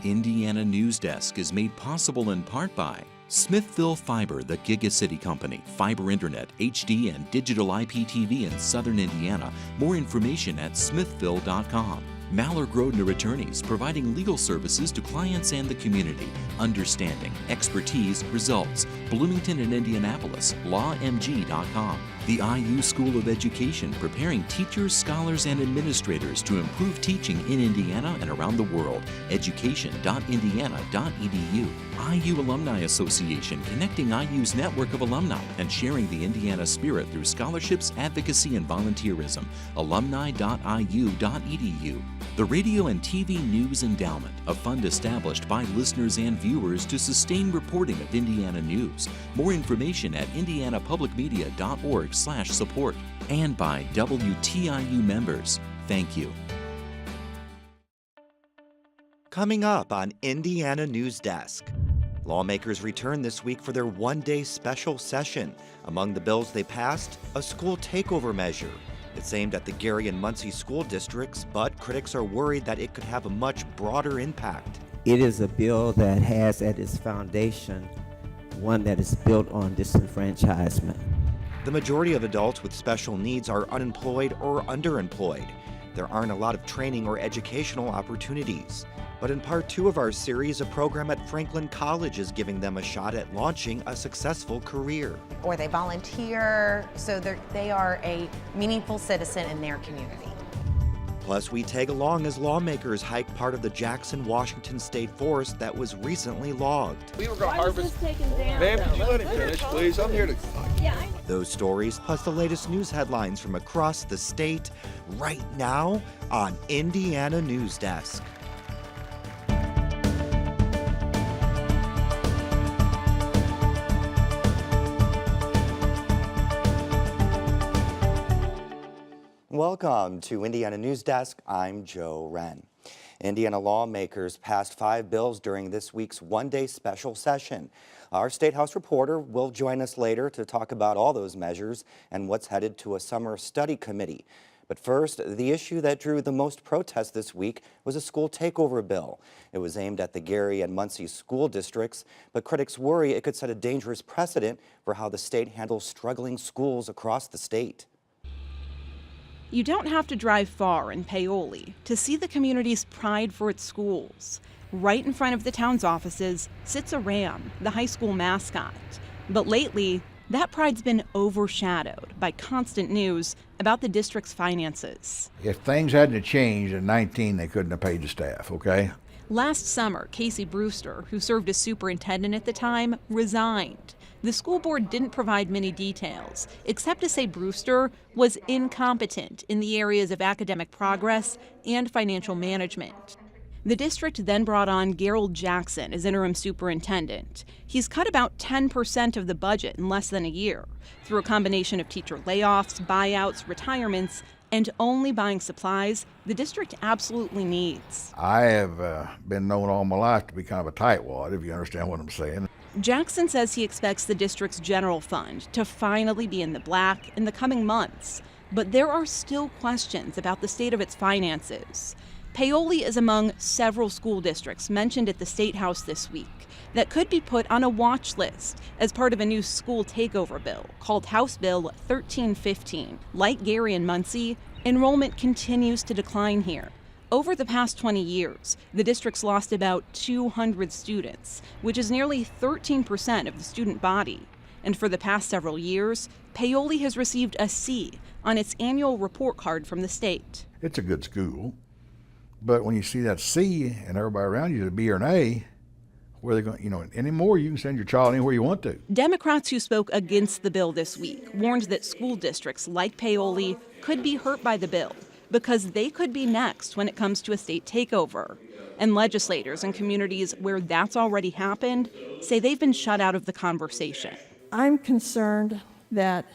Indiana Newsdesk is made possible in part by Smithville Fiber, the Gigacity Company, fiber internet, HD, and digital IPTV in Southern Indiana. More information at smithville.com. Maller Grodner Attorneys, providing legal services to clients and the community. Understanding, expertise, results. Bloomington and Indianapolis, lawmg.com. The IU School of Education, preparing teachers, scholars, and administrators to improve teaching in Indiana and around the world. education.indiana.edu. IU Alumni Association, connecting IU's network of alumni and sharing the Indiana spirit through scholarships, advocacy, and volunteerism. alumni.iu.edu. The Radio and TV News Endowment, a fund established by listeners and viewers to sustain reporting of Indiana news. More information at indianapublicmedia.org/support. And by WTIU members. Thank you. Coming up on Indiana Newsdesk. Lawmakers return this week for their one-day special session. Among the bills they passed, a school takeover measure. It's aimed at the Gary and Muncie school districts, but critics are worried that it could have a much broader impact. It is a bill that has at its foundation one that is built on disenfranchisement. The majority of adults with special needs are unemployed or underemployed. There aren't a lot of training or educational opportunities. But in part 2 of our series, a program at Franklin College is giving them a shot at launching a successful career. Or they volunteer, so they are a meaningful citizen in their community. Plus, we tag along as lawmakers hike part of the Jackson, Washington State Forest that was recently logged. We were going to harvest. Ma'am, could you let him finish, please? I'm here to. Those stories, plus the latest news headlines from across the state, right now on Indiana Newsdesk. Welcome to Indiana Newsdesk. I'm Joe Wren. Indiana lawmakers passed 5 bills during this week's one-day special session. Our State House reporter will join us later to talk about all those measures and what's headed to a summer study committee. But first, the issue that drew the most protest this week was a school takeover bill. It was aimed at the Gary and Muncie school districts, but critics worry it could set a dangerous precedent for how the state handles struggling schools across the state. You don't have to drive far in Paoli to see the community's pride for its schools. Right in front of the town's offices sits a ram, the high school mascot. But lately, that pride's been overshadowed by constant news about the district's finances. If things hadn't changed in 19, they couldn't have paid the staff, okay? Last summer, Casey Brewster, who served as superintendent at the time, resigned. The school board didn't provide many details, except to say Brewster was incompetent in the areas of academic progress and financial management. The district then brought on Gerald Jackson as interim superintendent. He's cut about 10% of the budget in less than a year through a combination of teacher layoffs, buyouts, retirements, and only buying supplies the district absolutely needs. I have been known all my life to be kind of a tightwad, if you understand what I'm saying. Jackson says he expects the district's general fund to finally be in the black in the coming months, but there are still questions about the state of its finances. Paoli is among several school districts mentioned at the State House this week that could be put on a watch list as part of a new school takeover bill called House Bill 1315. Like Gary and Muncie, enrollment continues to decline here. Over the past 20 years, the district's lost about 200 students, which is nearly 13% of the student body. And for the past several years, Paoli has received a C on its annual report card from the state. It's a good school, but when you see that C and everybody around you is a B or an A, where they're going, anymore you can send your child anywhere you want to. Democrats who spoke against the bill this week warned that school districts like Paoli could be hurt by the bill, because they could be next when it comes to a state takeover. And legislators in communities where that's already happened say they've been shut out of the conversation. I'm concerned that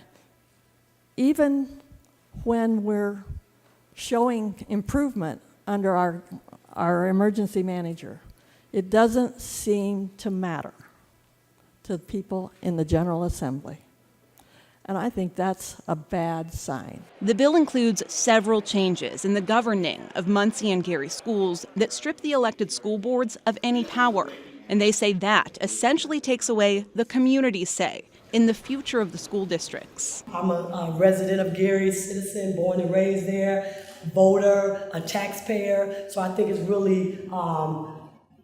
even when we're showing improvement under our emergency manager, it doesn't seem to matter to the people in the General Assembly. And I think that's a bad sign. The bill includes several changes in the governing of Muncie and Gary schools that strip the elected school boards of any power. And they say that essentially takes away the community's say in the future of the school districts. I'm a resident of Gary, citizen, born and raised there, voter, a taxpayer. So I think it's really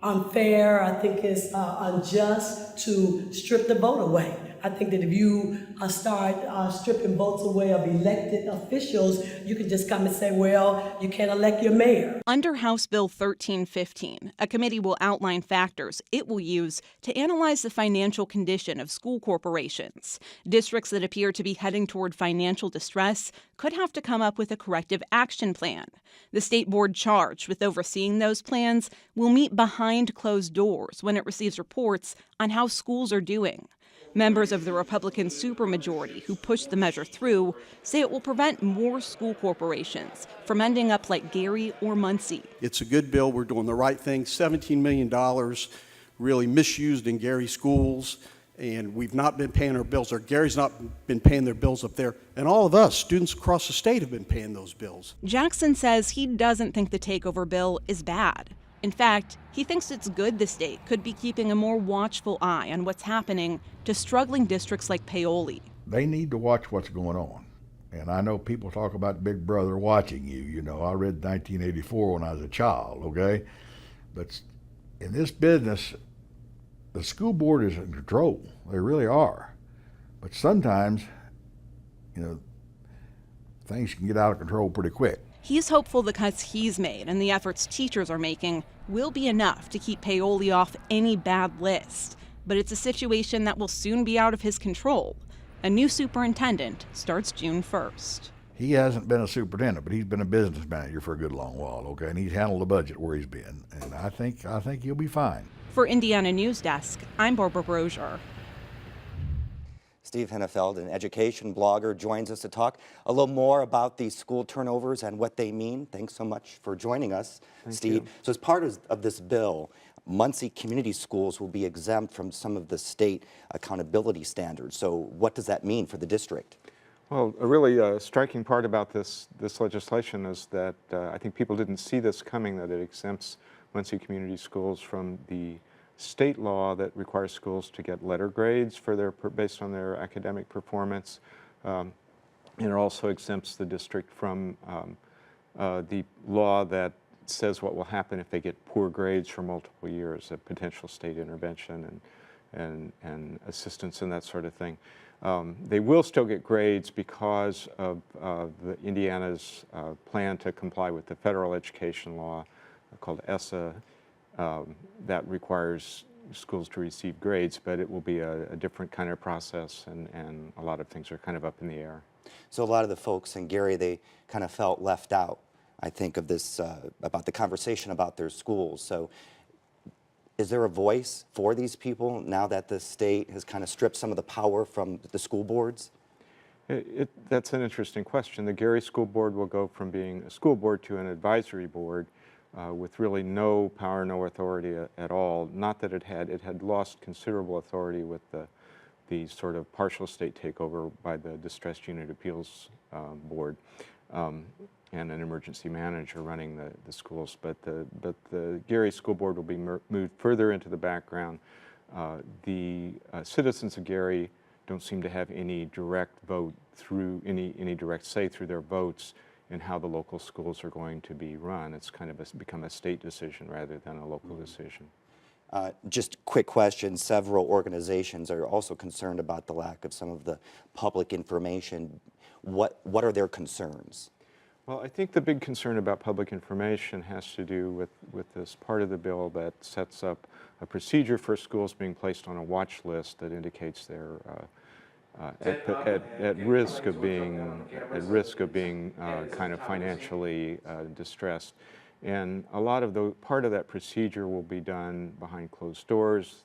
unfair. I think it's unjust to strip the vote away. I think that if you start stripping votes away of elected officials, you can just come and say, well, you can't elect your mayor. Under House Bill 1315, a committee will outline factors it will use to analyze the financial condition of school corporations. Districts that appear to be heading toward financial distress could have to come up with a corrective action plan. The state board charged with overseeing those plans will meet behind closed doors when it receives reports on how schools are doing. Members of the Republican supermajority who pushed the measure through say it will prevent more school corporations from ending up like Gary or Muncie. It's a good bill. We're doing the right thing. $17 million really misused in Gary schools, and we've not been paying our bills, or Gary's not been paying their bills up there, and all of us, students across the state, have been paying those bills. Jackson says he doesn't think the Takeover bill is bad. In fact, he thinks it's good the state could be keeping a more watchful eye on what's happening to struggling districts like Paoli. They need to watch what's going on. And I know people talk about Big Brother watching you. You know, I read 1984 when I was a child, okay? But in this business, the school board is in control. They really are. But sometimes, you know, things can get out of control pretty quick. He's hopeful the cuts he's made and the efforts teachers are making will be enough to keep Paoli off any bad list. But it's a situation that will soon be out of his control. A new superintendent starts June 1st. He hasn't been a superintendent, but he's been a business manager for a good long while, okay? And he's handled the budget where he's been. And I think he'll be fine. For Indiana Newsdesk, I'm Barbara Brozier. Steve Hennefeld, an education blogger, joins us to talk a little more about these school turnovers and what they mean. Thanks so much for joining us, Steve. So as part of this bill, Muncie community schools will be exempt from some of the state accountability standards. So what does that mean for the district? Well, a really striking part about this legislation is that I think people didn't see this coming, that it exempts Muncie community schools from the state law that requires schools to get letter grades for based on their academic performance. And it also exempts the district from the law that says what will happen if they get poor grades for multiple years, a potential state intervention and assistance and that sort of thing. They will still get grades because of Indiana's plan to comply with the federal education law called ESSA that requires schools to receive grades, but it will be a different kind of process, and a lot of things are kind of up in the air. So a lot of the folks in Gary, they kind of felt left out, I think, of this, about the conversation about their schools. So is there a voice for these people now that the state has kind of stripped some of the power from the school boards? That's an interesting question. The Gary School Board will go from being a school board to an advisory board with really no power, no authority at all. Not that it had lost considerable authority with the sort of partial state takeover by the Distressed Unit Appeals Board and an emergency manager running the schools. But the Gary School Board will be moved further into the background. The citizens of Gary don't seem to have any direct vote through any direct say through their votes in how the local schools are going to be run. It's kind of become a state decision rather than a local decision. Just quick question, several organizations are also concerned about the lack of some of the public information. What are their concerns? Well, I think the big concern about public information has to do with this part of the bill that sets up a procedure for schools being placed on a watch list that indicates they're at risk of being kind of financially distressed, and a lot of part of that procedure will be done behind closed doors.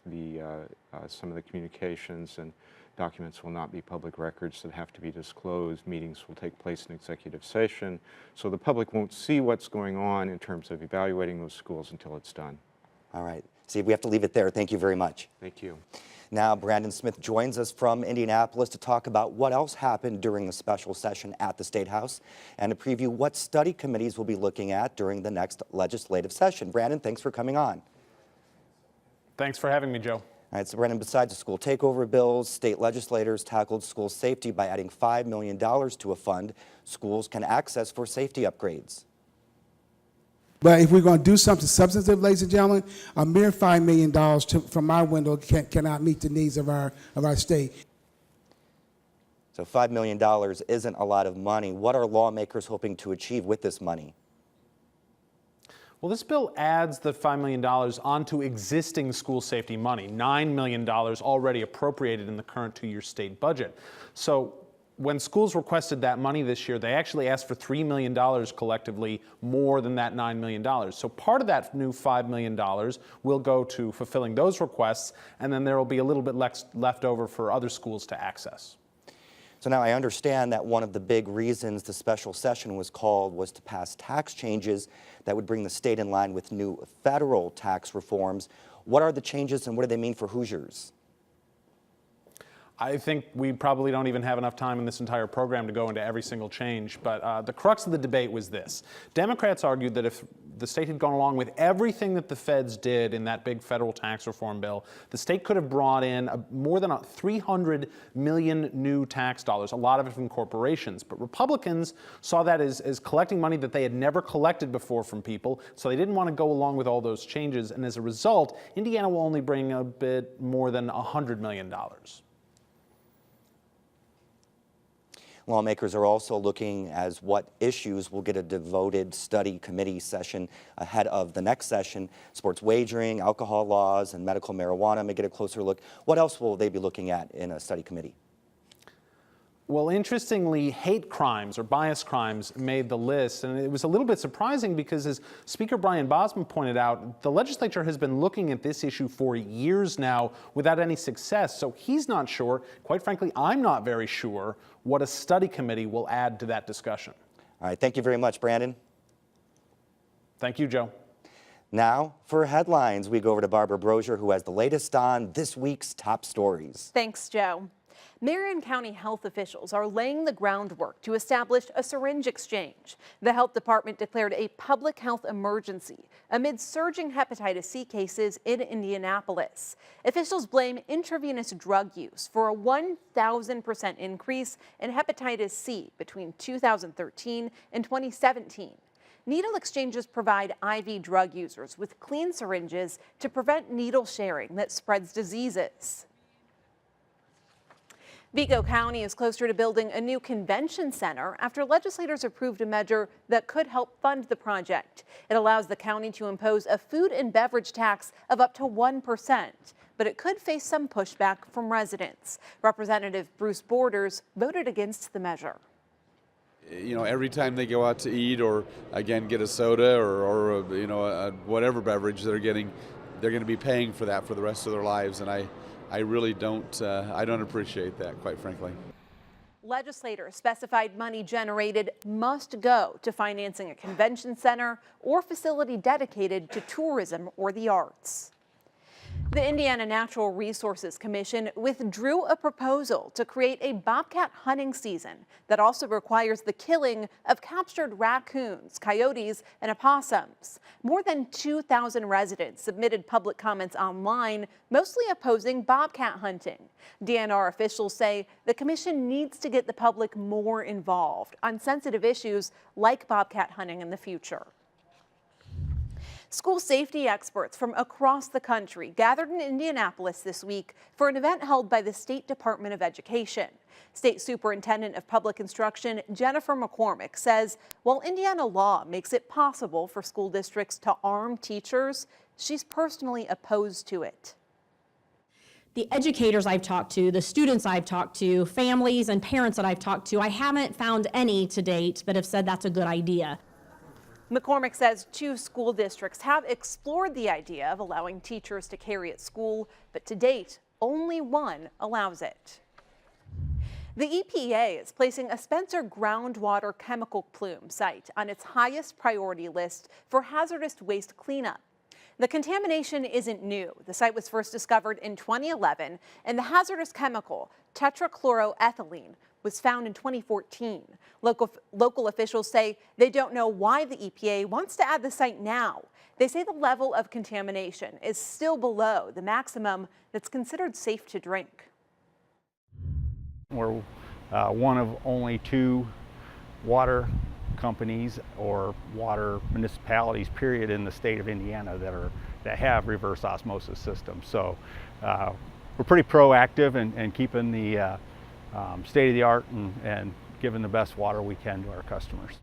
Some of the communications and documents will not be public records that have to be disclosed. Meetings will take place in executive session, so the public won't see what's going on in terms of evaluating those schools until it's done. All right, Steve, we have to leave it there. Thank you very much. Thank you. Now, Brandon Smith joins us from Indianapolis to talk about what else happened during the special session at the State House and to preview what study committees will be looking at during the next legislative session. Brandon, thanks for coming on. Thanks for having me, Joe. All right, so Brandon, besides the school takeover bills, state legislators tackled school safety by adding $5 million to a fund schools can access for safety upgrades. But if we're going to do something substantive, ladies and gentlemen, a mere $5 million from my window cannot meet the needs of our state. So $5 million isn't a lot of money. What are lawmakers hoping to achieve with this money? Well, this bill adds the $5 million onto existing school safety money, $9 million already appropriated in the current two-year state budget. So when schools requested that money this year, they actually asked for $3 million collectively, more than that $9 million. So part of that new $5 million will go to fulfilling those requests, and then there will be a little bit left over for other schools to access. So now I understand that one of the big reasons the special session was called was to pass tax changes that would bring the state in line with new federal tax reforms. What are the changes and what do they mean for Hoosiers? I think we probably don't even have enough time in this entire program to go into every single change, but the crux of the debate was this. Democrats argued that if the state had gone along with everything that the feds did in that big federal tax reform bill, the state could have brought in more than 300 million new tax dollars, a lot of it from corporations. But Republicans saw that as collecting money that they had never collected before from people, so they didn't want to go along with all those changes. And as a result, Indiana will only bring a bit more than $100 million. Lawmakers are also looking as what issues will get a devoted study committee session ahead of the next session. Sports wagering, alcohol laws, and medical marijuana may get a closer look. What else will they be looking at in a study committee? Well, interestingly, hate crimes or bias crimes made the list, and it was a little bit surprising because, as Speaker Brian Bosman pointed out, the legislature has been looking at this issue for years now without any success, so he's not sure. Quite frankly, I'm not very sure what a study committee will add to that discussion. All right, thank you very much, Brandon. Thank you, Joe. Now, for headlines, we go over to Barbara Brozier, who has the latest on this week's top stories. Thanks, Joe. Marion County health officials are laying the groundwork to establish a syringe exchange. The health department declared a public health emergency amid surging hepatitis C cases in Indianapolis. Officials blame intravenous drug use for a 1,000% increase in hepatitis C between 2013 and 2017. Needle exchanges provide IV drug users with clean syringes to prevent needle sharing that spreads diseases. Vigo County is closer to building a new convention center after legislators approved a measure that could help fund the project. It allows the county to impose a food and beverage tax of up to 1%, but it could face some pushback from residents. Representative Bruce Borders voted against the measure. You know, every time they go out to eat or, again, get a soda or whatever beverage they're getting, they're going to be paying for that for the rest of their lives, and I really don't appreciate that, quite frankly. Legislators specified money generated must go to financing a convention center or facility dedicated to tourism or the arts. The Indiana Natural Resources Commission withdrew a proposal to create a bobcat hunting season that also requires the killing of captured raccoons, coyotes, and opossums. More than 2,000 residents submitted public comments online, mostly opposing bobcat hunting. DNR officials say the commission needs to get the public more involved on sensitive issues like bobcat hunting in the future. School safety experts from across the country gathered in Indianapolis this week for an event held by the State Department of Education. State Superintendent of Public Instruction Jennifer McCormick says while Indiana law makes it possible for school districts to arm teachers, she's personally opposed to it. The educators I've talked to, the students I've talked to, families and parents that I've talked to, I haven't found any to date that have said that's a good idea. McCormick says 2 school districts have explored the idea of allowing teachers to carry at school, but to date, only 1 allows it. The EPA is placing a Spencer groundwater chemical plume site on its highest priority list for hazardous waste cleanup. The contamination isn't new. The site was first discovered in 2011, and the hazardous chemical tetrachloroethylene was found in 2014. Local officials say they don't know why the EPA wants to add the site now. They say the level of contamination is still below the maximum that's considered safe to drink. We're one of only 2 water companies or water municipalities, period, in the state of Indiana that have reverse osmosis systems. So we're pretty proactive in keeping the state of the art and giving the best water we can to our customers.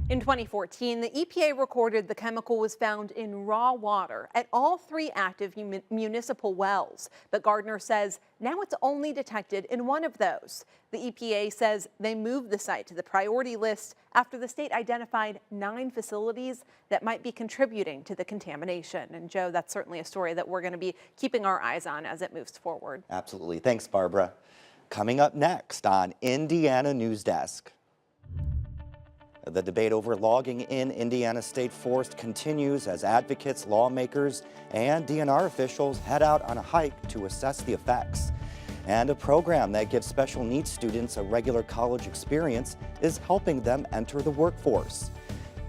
In 2014, the EPA recorded the chemical was found in raw water at all 3 active municipal wells. But Gardner says now it's only detected in 1 of those. The EPA says they moved the site to the priority list after the state identified 9 facilities that might be contributing to the contamination. And Joe, that's certainly a story that we're going to be keeping our eyes on as it moves forward. Absolutely. Thanks, Barbara. Coming up next on Indiana Newsdesk. The debate over logging in Indiana State Forest continues as advocates, lawmakers, and DNR officials head out on a hike to assess the effects. And a program that gives special needs students a regular college experience is helping them enter the workforce.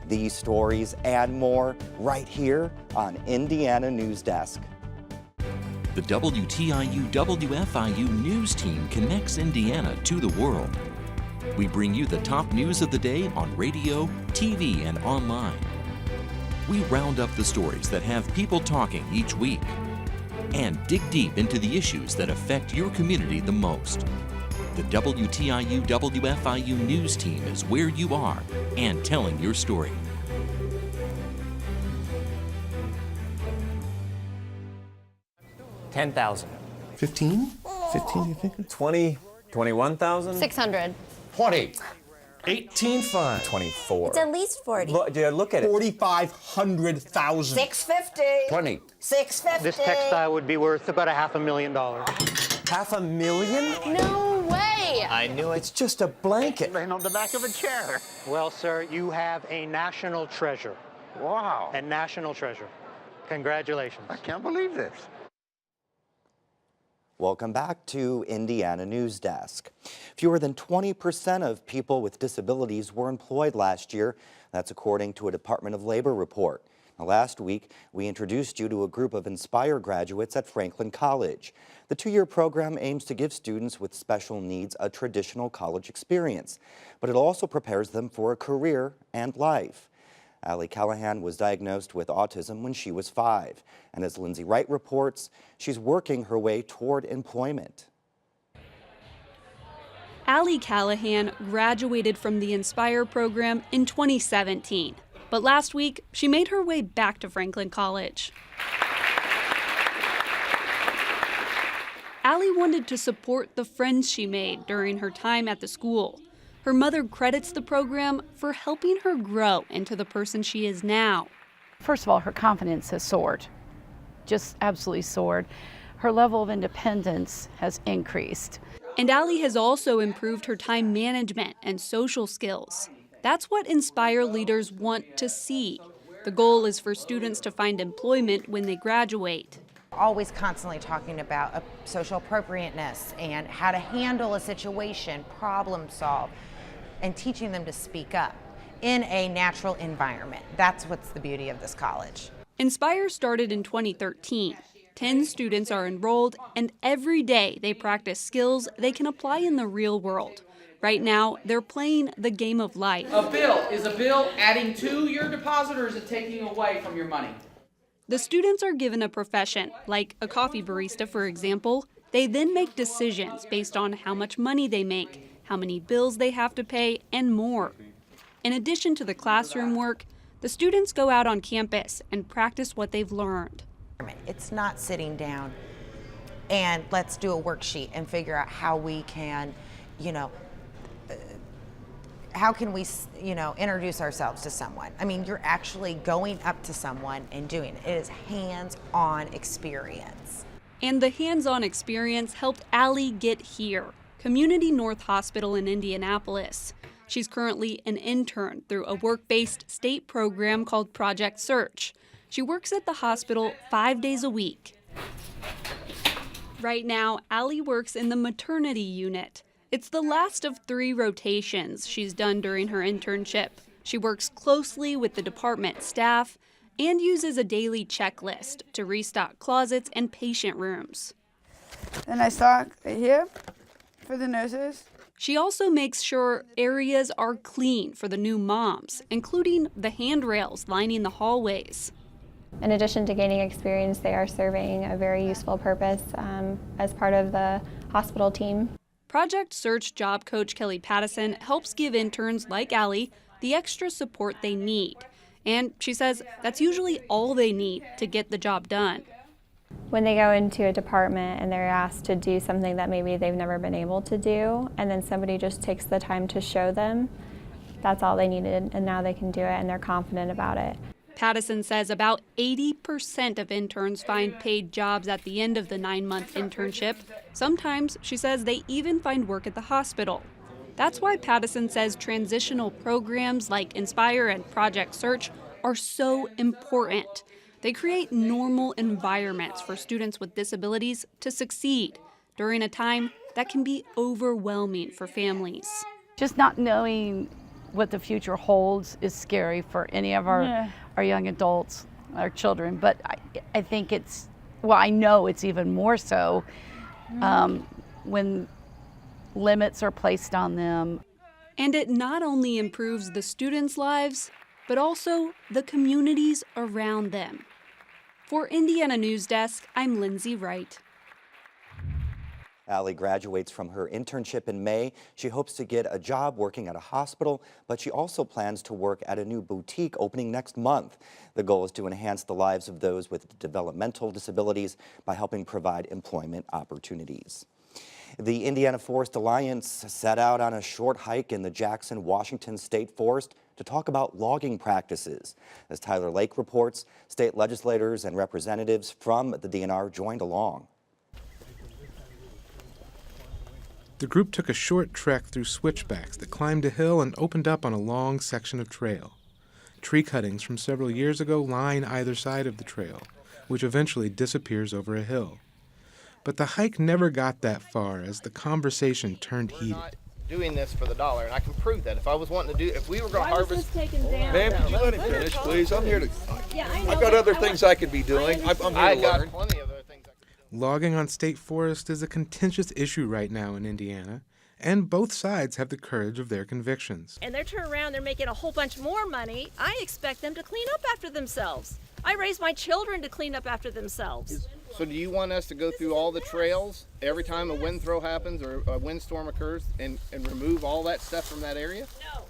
These stories and more right here on Indiana Newsdesk. The WTIU WFIU news team connects Indiana to the world. We bring you the top news of the day on radio, TV, and online. We round up the stories that have people talking each week and dig deep into the issues that affect your community the most. The WTIU WFIU news team is where you are and telling your story. $10,000. 15? 15, you think? 20, 21,000? 600. 20. 18 fine. 24. It's at least 40. Look at it. 4,500,000. 650. 20. 650. This textile would be worth about $500,000. $500,000? No way. I knew it's just a blanket. Laying on the back of a chair. Well, sir, you have a national treasure. Wow. A national treasure. Congratulations. I can't believe this. Welcome back to Indiana Newsdesk. Fewer than 20% of people with disabilities were employed last year. That's according to a Department of Labor report. Now, last week, we introduced you to a group of Inspire graduates at Franklin College. The 2-year program aims to give students with special needs a traditional college experience, but it also prepares them for a career and life. Allie Callahan was diagnosed with autism when she was 5, and as Lindsey Wright reports, she's working her way toward employment. Allie Callahan graduated from the Inspire program in 2017, but last week she made her way back to Franklin College. Allie wanted to support the friends she made during her time at the school. Her mother credits the program for helping her grow into the person she is now. First of all, her confidence has soared, just absolutely soared. Her level of independence has increased. And Allie has also improved her time management and social skills. That's what Inspire leaders want to see. The goal is for students to find employment when they graduate. Always constantly talking about social appropriateness and how to handle a situation, problem solve, and teaching them to speak up in a natural environment. That's what's the beauty of this college. Inspire started in 2013. 10 students are enrolled, and every day they practice skills they can apply in the real world. Right now, they're playing the game of life. A bill is a bill adding to your deposit, or is it taking away from your money? The students are given a profession, like a coffee barista, for example. They then make decisions based on how much money they make, how many bills they have to pay, and more. In addition to the classroom work, the students go out on campus and practice what they've learned. It's not sitting down and let's do a worksheet and figure out how we can, how can we, introduce ourselves to someone. I mean, you're actually going up to someone and doing it. It is hands-on experience. And the hands-on experience helped Allie get here, Community North Hospital in Indianapolis. She's currently an intern through a work-based state program called Project Search. She works at the hospital 5 days a week. Right now, Allie works in the maternity unit. It's the last of 3 rotations she's done during her internship. She works closely with the department staff and uses a daily checklist to restock closets and patient rooms. Then I stock right here for the nurses. She also makes sure areas are clean for the new moms, including the handrails lining the hallways. In addition to gaining experience, they are serving a very useful purpose as part of the hospital team. Project Search job coach Kelly Pattison helps give interns like Allie the extra support they need. And she says that's usually all they need to get the job done. When they go into a department and they're asked to do something that maybe they've never been able to do, and then somebody just takes the time to show them, that's all they needed, and now they can do it and they're confident about it. Pattison says about 80% of interns find paid jobs at the end of the 9-month internship. Sometimes, she says, they even find work at the hospital. That's why Pattison says transitional programs like Inspire and Project Search are so important. They create normal environments for students with disabilities to succeed during a time that can be overwhelming for families. Just not knowing what the future holds is scary for any of our young adults, our children, but I think it's, well, I know it's even more so when limits are placed on them. And it not only improves the students' lives, but also the communities around them. For Indiana Newsdesk, I'm Lindsey Wright. Allie graduates from her internship in May. She hopes to get a job working at a hospital, but she also plans to work at a new boutique opening next month. The goal is to enhance the lives of those with developmental disabilities by helping provide employment opportunities. The Indiana Forest Alliance set out on a short hike in the Jackson, Washington State Forest to talk about logging practices. As Tyler Lake reports, state legislators and representatives from the DNR joined along. The group took a short trek through switchbacks that climbed a hill and opened up on a long section of trail. Tree cuttings from several years ago line either side of the trail, which eventually disappears over a hill. But the hike never got that far as the conversation turned heated. Doing this for the dollar, and I can prove that. If I was wanting to do, if we were going to harvest, ma'am, could you let him finish, please? I'm here to. I've got other things I could be doing. I'm here to learn. Plenty of other things. Logging on state forest is a contentious issue right now in Indiana, and both sides have the courage of their convictions. And they're turning around, they're making a whole bunch more money. I expect them to clean up after themselves. I raise my children to clean up after themselves. So do you want us to go through all the trails every time a wind throw happens or a windstorm occurs and remove all that stuff from that area? No.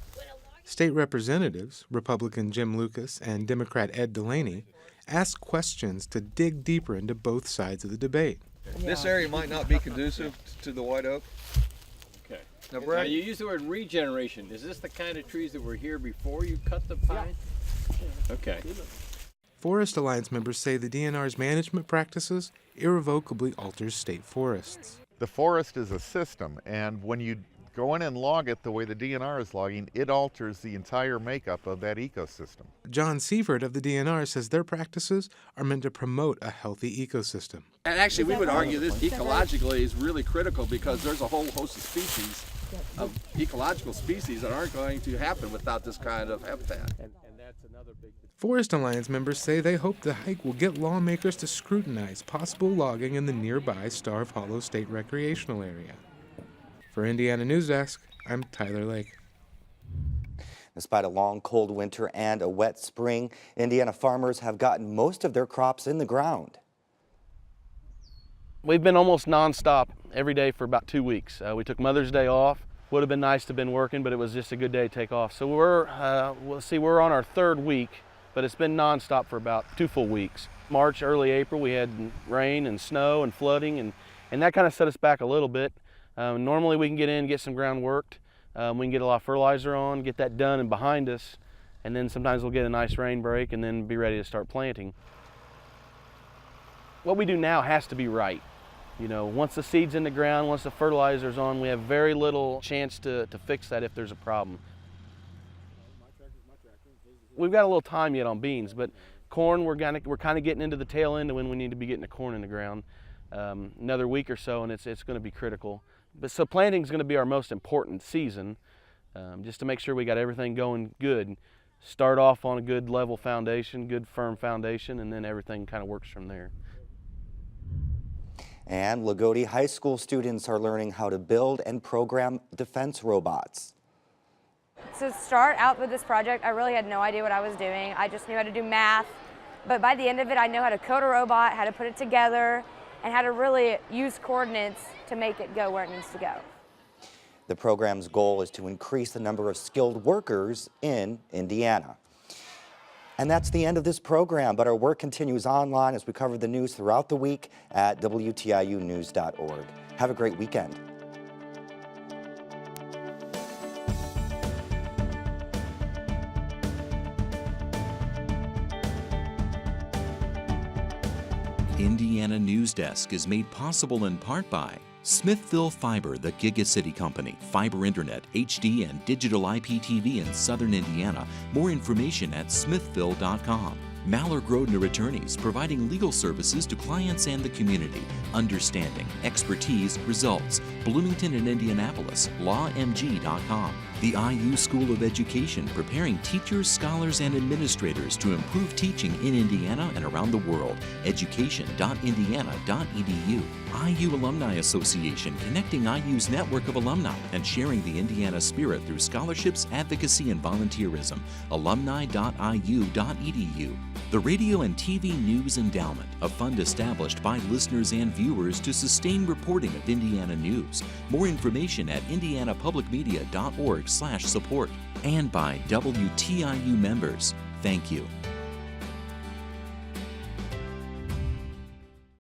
State representatives, Republican Jim Lucas and Democrat Ed Delaney, asked questions to dig deeper into both sides of the debate. This area might not be conducive to the white oak. Okay. Now, Brad, you use the word regeneration. Is this the kind of trees that were here before you cut the pine? Yeah. Okay. Forest Alliance members say the DNR's management practices irrevocably alters state forests. The forest is a system, and when you go in and log it the way the DNR is logging, it alters the entire makeup of that ecosystem. John Seifert of the DNR says their practices are meant to promote a healthy ecosystem. And actually, we would argue this ecologically is really critical because there's a whole host of species, of ecological species that aren't going to happen without this kind of habitat. Forest Alliance members say they hope the hike will get lawmakers to scrutinize possible logging in the nearby Starve Hollow State Recreational Area. For Indiana Newsdesk, I'm Tyler Lake. Despite a long, cold winter and a wet spring, Indiana farmers have gotten most of their crops in the ground. We've been almost nonstop every day for about 2 weeks. We took Mother's Day off. Would have been nice to have been working, but it was just a good day to take off. So we're on our 3rd week, but it's been nonstop for about 2 full weeks. March, early April, we had rain and snow and flooding, and that kind of set us back a little bit. Normally we can get in and get some ground worked. We can get a lot of fertilizer on, get that done and behind us, and then sometimes we'll get a nice rain break and then be ready to start planting. What we do now has to be right. You know, once the seed's in the ground, once the fertilizer's on, we have very little chance to fix that if there's a problem. We've got a little time yet on beans, but corn, we're kind of getting into the tail end of when we need to be getting the corn in the ground. Another week or so, and it's going to be critical. But so planting is going to be our most important season, just to make sure we got everything going good. Start off on a good level foundation, good firm foundation, and then everything kind of works from there. And Lagodi High School students are learning how to build and program defense robots. To start out with this project, I really had no idea what I was doing. I just knew how to do math, but by the end of it, I know how to code a robot, how to put it together, and how to really use coordinates to make it go where it needs to go. The program's goal is to increase the number of skilled workers in Indiana. And that's the end of this program, but our work continues online as we cover the news throughout the week at WTIUnews.org. Have a great weekend. Indiana Newsdesk is made possible in part by Smithville Fiber, the Gigacity Company, fiber internet, HD, and digital IPTV in Southern Indiana. More information at smithville.com. Maller Grodner Attorneys, providing legal services to clients and the community. Understanding, expertise, results. Bloomington and Indianapolis, lawmg.com. The IU School of Education, preparing teachers, scholars, and administrators to improve teaching in Indiana and around the world. education.indiana.edu. IU Alumni Association, connecting IU's network of alumni and sharing the Indiana spirit through scholarships, advocacy, and volunteerism. alumni.iu.edu. The Radio and TV News Endowment, a fund established by listeners and viewers to sustain reporting of Indiana news. More information at indianapublicmedia.org/support. And by WTIU members. Thank you.